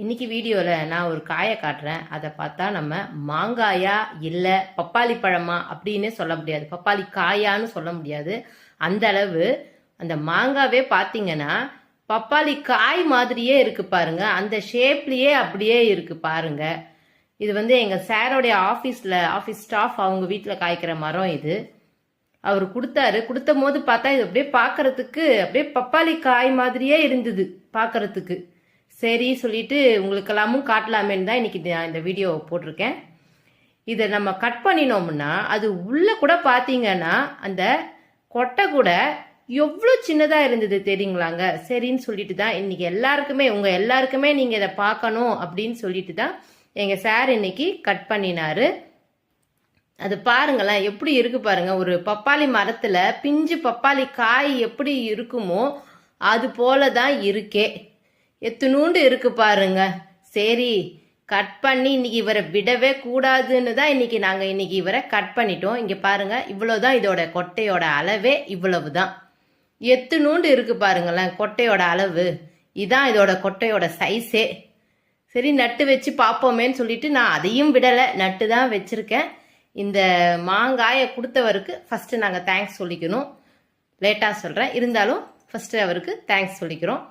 இன்னைக்கு வீடியோவில் நான் ஒரு காயை காட்டுறேன். அதை பார்த்தா நம்ம மாங்காயா இல்லை பப்பாளி பழமா அப்படின்னு சொல்ல முடியாது, பப்பாளி காயான்னு சொல்ல முடியாது. அந்த அளவு அந்த மாங்காவே பார்த்தீங்கன்னா பப்பாளி காய் மாதிரியே இருக்கு பாருங்க, அந்த ஷேப்லேயே அப்படியே இருக்கு பாருங்க. இது வந்து எங்கள் சாரோடைய ஆஃபீஸ் ஸ்டாஃப் அவங்க வீட்டில் காய்க்கிற மரம் இது. அவர் கொடுத்தாரு. கொடுத்த போது பார்த்தா இது அப்படியே பார்க்கறதுக்கு அப்படியே பப்பாளி காய் மாதிரியே இருந்தது பார்க்கறதுக்கு. சரி சொல்லிட்டு உங்களுக்கெல்லாமும் காட்டலாமேன்னு தான் இன்னைக்கு நான் இந்த வீடியோ போட்டிருக்கேன். இதை நம்ம கட் பண்ணினோம்னா அது உள்ள கூட பார்த்தீங்கன்னா அந்த கொட்டை கூட எவ்வளோ சின்னதாக இருந்தது தெரியுங்களாங்க. சரின்னு சொல்லிட்டு தான் இன்னைக்கு உங்கள் எல்லாருக்குமே நீங்கள் இதை பார்க்கணும் அப்படின்னு சொல்லிட்டு தான் எங்கள் சார் இன்னைக்கு கட் பண்ணினாரு. அது பாருங்களேன் எப்படி இருக்கு பாருங்க. ஒரு பப்பாளி மரத்துல பிஞ்சு பப்பாளி காய் எப்படி இருக்குமோ அது போல தான் இருக்கே. எத்துணூண்டு இருக்கு பாருங்க. சரி கட் பண்ணி இன்னைக்கு இவரை விடவே கூடாதுன்னு தான் இன்னைக்கு இவரை கட் பண்ணிட்டோம். இங்க பாருங்க, இவ்வளவுதான் இதோட கொட்டையோட அளவே, இவ்வளவுதான். எத்துணூண்டு இருக்கு பாருங்களேன் கொட்டையோட அளவு. இதான் இதோட கொட்டையோட சைஸே. சரி நட்டு வச்சு பார்ப்போமேன்னு சொல்லிட்டு நான் அதையும் விடலை, நட்டு தான் வச்சிருக்கேன். இந்த மாங்காயை கொடுத்தவருக்கு ஃபஸ்ட்டு நாங்கள் தேங்க்ஸ் சொல்லிக்கணும். லேட்டாக சொல்கிறேன், இருந்தாலும் ஃபஸ்ட்டு அவருக்கு தேங்க்ஸ் சொல்லிக்கிறோம்.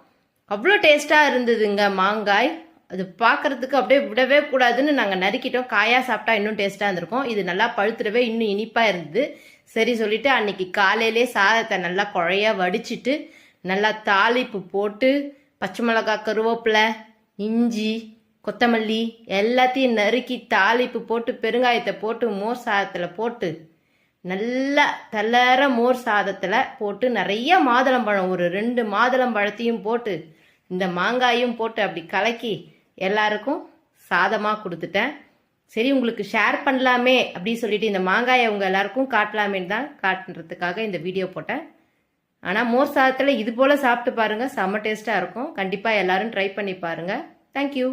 அவ்வளோ டேஸ்ட்டாக இருந்ததுங்க மாங்காய். அது பார்க்குறதுக்கு அப்படியே விடவே கூடாதுன்னு நாங்கள் நறுக்கிட்டோம். காயாக சாப்பிட்டா இன்னும் டேஸ்ட்டாக இருந்திருக்கும். இது நல்லா பழுத்துடவே இன்னும் இனிப்பாக இருந்தது. சரி சொல்லிட்டு அன்னைக்கு காலையிலே சாதத்தை நல்லா குழையாக வடிச்சிட்டு நல்லா தாளிப்பு போட்டு பச்சை மிளகாய், கருவேப்பிலை, இஞ்சி, கொத்தமல்லி எல்லாத்தையும் நறுக்கி தாளிப்பு போட்டு பெருங்காயத்தை போட்டு மோர் சாதத்தில் போட்டு நல்லா தளர மோர் சாதத்தில் போட்டு நிறைய மாதுளம்பழம், ஒரு 2 மாதுளம்பழத்தையும் போட்டு இந்த மாங்காயும் போட்டு அப்படி கலக்கி எல்லாருக்கும் சாதமாக கொடுத்துட்டேன். சரி உங்களுக்கு ஷேர் பண்ணலாமே அப்படி சொல்லிட்டு இந்த மாங்காயை உங்கள் எல்லாருக்கும் காட்டலாமேன்னு தான் காட்டுறதுக்காக இந்த வீடியோ போட்டேன். ஆனால் மோர் சாதத்தில் இது போல் சாப்பிட்டு பாருங்கள், செம்ம டேஸ்ட்டாக இருக்கும். கண்டிப்பாக எல்லாரும் ட்ரை பண்ணி பாருங்கள். தேங்க்யூ.